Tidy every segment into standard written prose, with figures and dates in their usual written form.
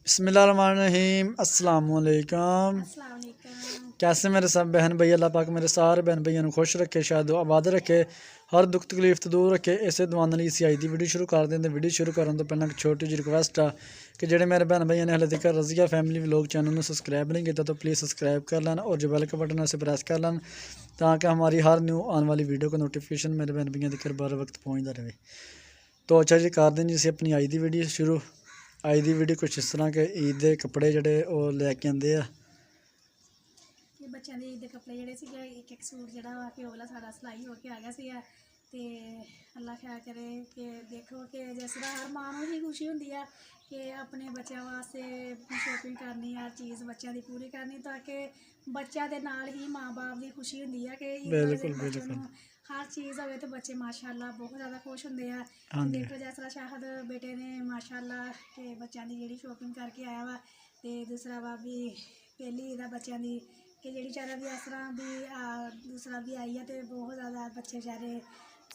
बिस्मिल्लाहिर्रहमानिर्रहीम अस्सलाम वालेकुम। कैसे मेरे सब बहन भाई, अल्लाह पाक मेरे सारे बहन भाइयों को खुश रखे, शायद आबाद रखे, हर दुख तकलीफ तो दूर रखे। इसे दुआ नाल इसी आई दी वीडियो शुरू कर देंगे। वीडियो शुरू करने तो पहले एक छोटी जी रिक्वेस्ट है कि जेडे मेरे बहन भाइयों ने हाले तक रज़िया फैमिली व्लॉग चैनल को सब्सक्राइब नहीं किया तो प्लीज़ सब्सक्राइब कर लेना और जो बेल का बटन है उसे प्रेस कर लेना ताकि हमारी हर न्यू आने वाली वीडियो का नोटिफिकेशन मेरे बहन भाइयों तक बर वक्त पहुँचता रहे। तो अच्छा जी, कर दें जी असी अपनी आई दी वीडियो शुरू। आई दी वीडियो कुछ इस तरह के ईद के कपड़े जोड़े लैके आते हैं। बच्चों के ईद के कपड़े जोड़े से एक एक सूट जोड़ा वा कि ओला सारा सिलाई होके आ गया से तो अल्लाह ख्याल करे कि देखो कि जिस तरह हर मां को ही खुशी होंगी है कि अपने बच्चों वास्ते शॉपिंग करनी, हर चीज़ बच्चों की पूरी करनी ताकि बच्चों के नाल ही माँ बाप की खुशी होंगी है कि ईद वाले दिन बच्चों को हर चीज़ हो तो बच्चे माशाल्लाह बहुत ज़्यादा खुश होंगे हैं। देखो जिस तरह शाहद बेटे ने माशाल्लाह के बच्चों की जी शॉपिंग करके आया वा तो दूसरा वा भी पहली ईद बच्चों की कि जी चारा भी इस तरह भी दूसरा भी आई है तो बहुत ज़्यादा बच्चे बेचारे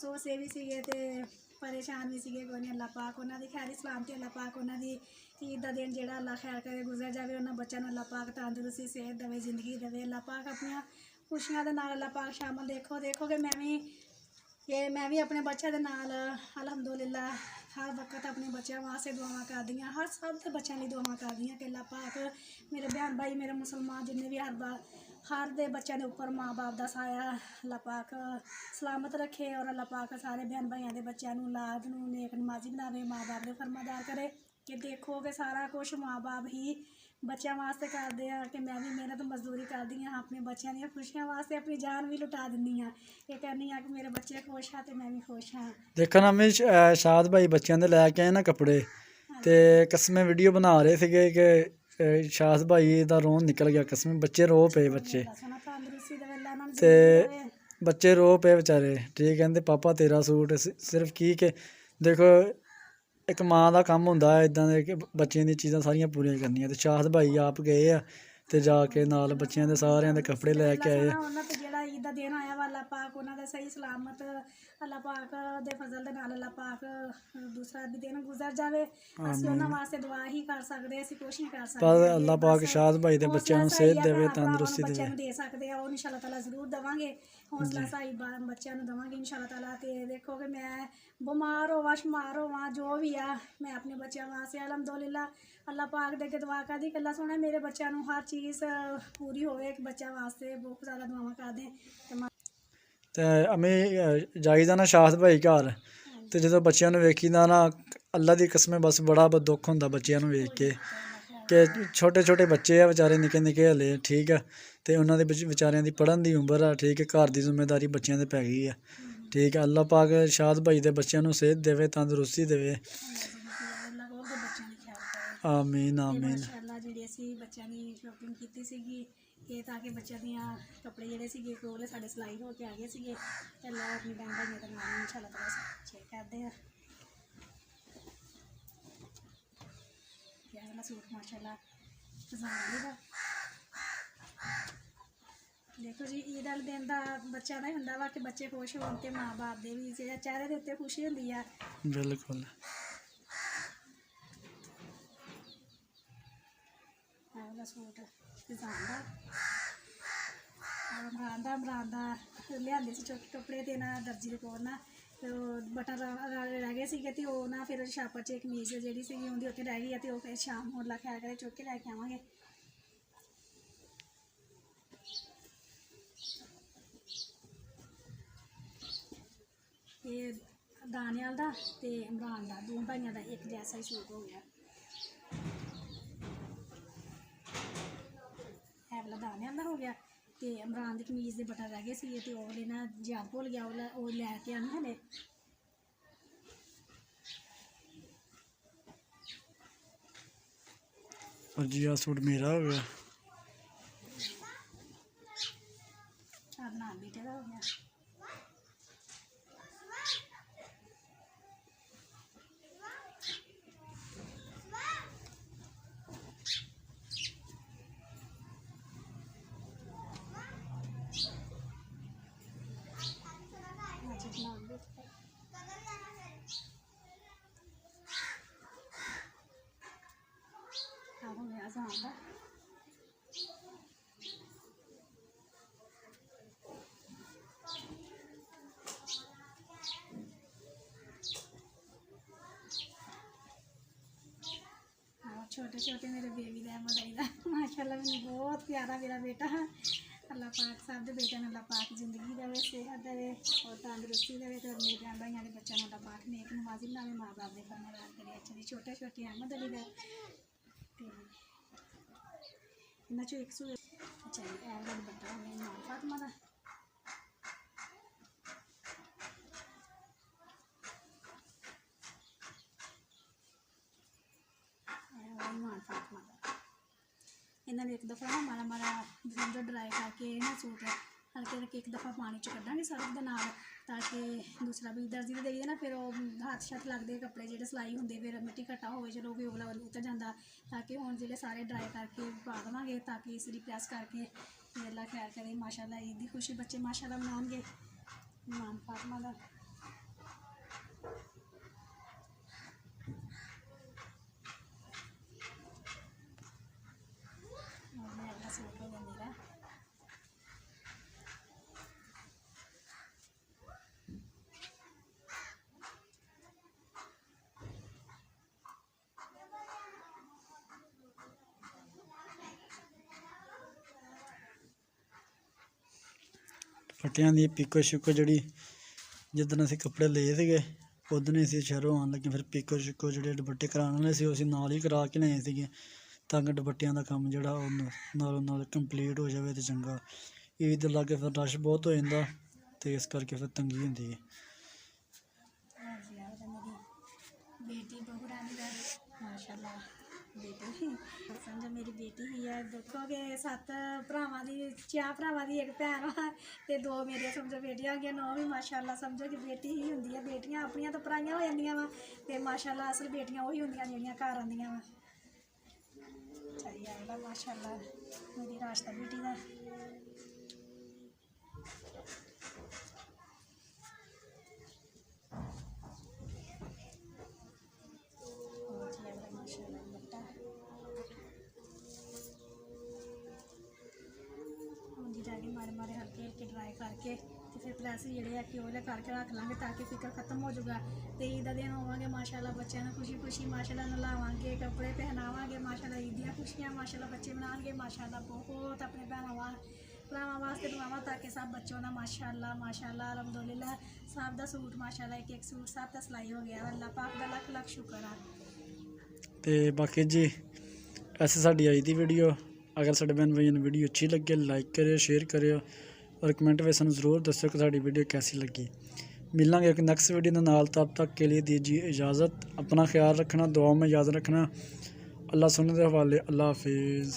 सोचते भी सीगे तो परेशान भी सीगे। कोई नहीं, अल्लाह पाक उन्होंने खैर सलामती, अल्लाह पाक उन्होंने ईद का दिन जो अल्लाह खैर करे गुजर जाए, उन्होंने बच्चों अल्लाह पाक तंदुरुस्ती सेहत देवे, जिंदगी देवे। अल्लाह पाक अपन खुशियां के नाल अल्लाह पाक शामिल देखो कि मैं भी अपने बच्चों के नाल अल्हम्दुलिल्लाह हर वक्त अपने बच्चों वास्ते दुआवां करदी हाँ, हर सब के बच्चों की दुआवां करदी हाँ कि अल्लाह पाक मेरे बहन भाई मेरे मुसलमान जिन्हें भी हर दे बच्चों के उपर माँ बाप का साया अल्लाह पाक सलामत रखे और अल्लाह पाक सारे बहन भाइयों के बच्चों औलाद नेक नमाजी बनावे, माँ बाप के फरमादार करे कि देखो कि सारा कुछ माँ बाप ही बच्चों वास्ते करते हैं कि मैं भी मेहनत मजदूरी करती हाँ अपने बच्चों दी खुशियां वास्ते अपनी जान भी लुटा दिंदी हाँ। ये कहनी हाँ कि मेरे बच्चे खुश हाँ तो मैं भी खुश हाँ। देखो ना मैं शाद भाई बच्चों के लैके आए ना कपड़े तो कसमें वीडियो बना रहे थे कि शाद भाई का रोन निकल गया, कसमें बच्चे रो पे बच्चे ते बच्चे रो पे बेचारे। ठीक कहते पापा तेरा सूट सिर्फ की के देखो एक माँ का काम होंदा है इदां दे बच्चों दी चीज़ां सारियां पूरियां करनियां ते शाद भाई आप गए आ ते जाके नाल बच्चों दे सारियां दे कपड़े लैके आए। जेड़ा ईद दा दिन आया वा अल्लाह पाक उन्हां दा सही सलामत अल्लाह पाक दे फजल दे नाल अल्लाह पाक दूसरा भी दिन गुजर जावे। असीं उन्हां वास्ते दुआ ही कर सकदे, असीं कुछ नहीं कर सकदे। पर अल्लाह पाक शाद भाई दे बच्चों नूं सेहत देवे, तंदुरुस्ती देवे। बच्चों नूं दे सकदे आ और इंशाअल्लाह ताला जरूर देवांगे। हौसला साई बच्चों नूं देवांगे इंशाअल्लाह ताला। ते देखो कि मैं बीमार होवां शमार होवां जो भी आ मैं अपने बच्चों वास्ते अल्हम्दुलिल्लाह अल्लाह पाक दे अगे दुआ करदी कि अल्लाह सोहना मेरे बच्चों नूं हर चीज़ पूरी होवे। एक बच्चा वास्ते बहुत ज़्यादा दुआवां करदे ते अमी जाईदा ना शाद भाई घर तो जो बच्चों वेखी दा ना अल्लाह की कसमें बस बड़ा दुख होंदा बच्चों वेख के कि छोटे छोटे बच्चे आ बेचारे निक्के निक्के हले। ठीक है तो उन्होंने बेचारियां की पढ़न की उम्र है। ठीक है घर की जिम्मेदारी बच्चों से पै गई है। ठीक है अल्लाह पाक शाद भाई दे बच्चों नूं सेहत देवे, तंदुरुस्ती देवे। आमीन आमीन। जी असी बच्चों की शॉपिंग की कि ताकि बच्चों दियाँ कपड़े जोड़े से कोले साढ़े सिलाई होके आ गए थे। अल्लाह अपनी बहन भाइयों के नाल इंशाअल्लाह ताला अच्छे करते हैं। वाला सूट माशाल्लाह डिजाइन दा देखो जी ईद वाले दिन का बच्चों का ही होंदा वा कि बच्चे खुश होन ते माँ बाप दे भी चेहरे के उत्ते खुशी होंदी है। बिल्कुल वाला सूट डिजाइन दा इमरान दा लियांदे सी चौके कपड़े ते ना दर्जी दे कोल ना तो बटन रह गए थे तो ना फिर छापर च कमीज जी सी उनकी उत्थे रह गई है तो फिर शाम अल्लाह ख्याल करे चुक के लैके आवांगे। ये दानियाल दा ते इमरान दा दो भाइयों का एक जैसा ही सूट हो गया। है वाला दानियाल दा हो गया तो इमरान की कमीज के बटन रह गए सी तो वो ना याद भुल गया वो लैके आनी हले। और जी आ सूट मेरा हो गया। अदनान बेटे का हो गया। ਸਾਰਾ ਸਮਾਨ ਦਾ। छोटे छोटे मेरे बेबी का मदाई का माशाल्लाह मैंने बहुत प्यारा मेरा बेटा है। अल्लाह पाक सब दे बेटे अल्लाह पाक जिंदगी देवे, सेहत देवे और तंदुरुस्ती देवे। तो मेरे भैन भाइयों के बच्चों अल्लाह पाक नेक नवाजी बनावे, माँ बाप के फरमाबरदार करे। अच्छा जी छोटे छोटे अहमद अली का इन्होंने चो एक सू अच्छा जी एवरेज बट्टा मेरी मां फातिमा का। मान फातिमा का इन्होंने एक दफ़ा ना माड़ा माड़ा समझो ड्राई करके ना सूट हल्के हल्के एक दफ़ा पानी च कढ़ांगे सर्फ दे नाल, ताकि दूसरा भी दर्जी दे देइए ना, फिर हाथ शत लगते कपड़े जो सिलाई होंगे, फिर मिट्टी घट्टा हो चलो भी ओला उतर जाता। ताकि हुण जेह्ड़े सारे ड्राई करके पा देवांगे, ताकि इसरी प्रैस करके अल्लाह खैर करे। माशाल्लाह ईद दी खुशी बच्चे माशाल्लाह मनाउणगे। मान फातिमा दा सूट हो गया मेरा। ਫਟਿਆਂ ਦੀ ਪੀਕੋ ਸ਼ਿਕੋ ਜਿਹੜੀ ਜਿੱਦਣ ਅਸੀਂ ਕੱਪੜੇ ਲਏ ਸੀਗੇ ਉਦੋਂ ਹੀ ਅਸੀਂ ਸ਼ਹਿਰੋਂ ਆਉਣ ਲੱਗੇ, ਫਿਰ ਪੀਕੋ ਸ਼ਿਕੋ ਜਿਹੜੇ ਦੁਪੱਟੇ ਕਰਾਉਣ ਵਾਲੇ ਸੀ ਉਹ ਅਸੀਂ ਨਾਲ ਹੀ ਕਰਾ ਕੇ ਲਏ ਸੀਗੇ, ਤਾਂ ਕਿ ਦੁਪੱਟਿਆਂ ਦਾ ਕੰਮ ਜਿਹੜਾ ਉਹ ਨਾਲੋਂ ਨਾਲ ਕੰਪਲੀਟ ਹੋ ਜਾਵੇ। ਅਤੇ ਚੰਗਾ ਈਦ ਦੇ ਲਾਗੇ ਫਿਰ ਰਸ਼ ਬਹੁਤ ਹੋ ਜਾਂਦਾ, ਅਤੇ ਇਸ ਕਰਕੇ ਫਿਰ ਤੰਗੀ ਹੁੰਦੀ ਹੈ। बेटी बहू रानी का माशाल्लाह बेटी समझो मेरी बेटी ही है। देखो कि 7 भरावां दी 4 भरावां दी एक भैन वा ते 2 मेरियां समझो बेटियां हो गई, 9 भी माशाल्लाह समझो कि बेटी ही होंदी है। बेटियां अपनियां तो पराइयां हो जांदियां वा ते माशाल्लाह असल बेटियां वही होंदियां जेहड़ियां घर आंदियां वा। चाहिए आएगा माशाल्लाह मेरी राशदा बेटी का। जाके मारे मारे हल्के हल्के ड्राई करके तो फिर प्रैस जेह्ड़े है कि ओह्ले करके रख लांगे, ताकि फिकर खत्म हो जाऊगा। तो ईद का दिन होवांगे माशाल्लाह बच्चों ने खुशी खुशी माशाल्लाह नहलावांगे, कपड़े पहनावांगे माशाल्लाह। ईद दियां खुशियां माशाल्लाह बच्चे मनाएंगे माशाल्लाह। बहुत अपने भैनों भरावां वास्ते दुआवां, ताकि सब बच्चों का माशाल्लाह माशाल्लाह अलहमदुलिल्लाह सब का सूट माशाल्लाह एक एक सूट सब का सिलाई हो गया। अल्लाह पाक का लख लख शुक्र है। तो बाकी जी ऐसे साड़ी आई थी वीडियो। अगर साढ़े बहन भाइयों ने वीडियो अच्छी लगे लाइक करियो, शेयर करियो और कमेंट में सानू ज़रूर दस्सियो कि साड़ी वीडियो कैसी लगी। मिलांगे एक नैक्सट वीडियो के नाल, तब तक के लिए दीजिए इजाज़त। अपना ख्याल रखना, दुआ में याद रखना। अल्लाह सुनने के हवाले। अल्लाह हाफिज़।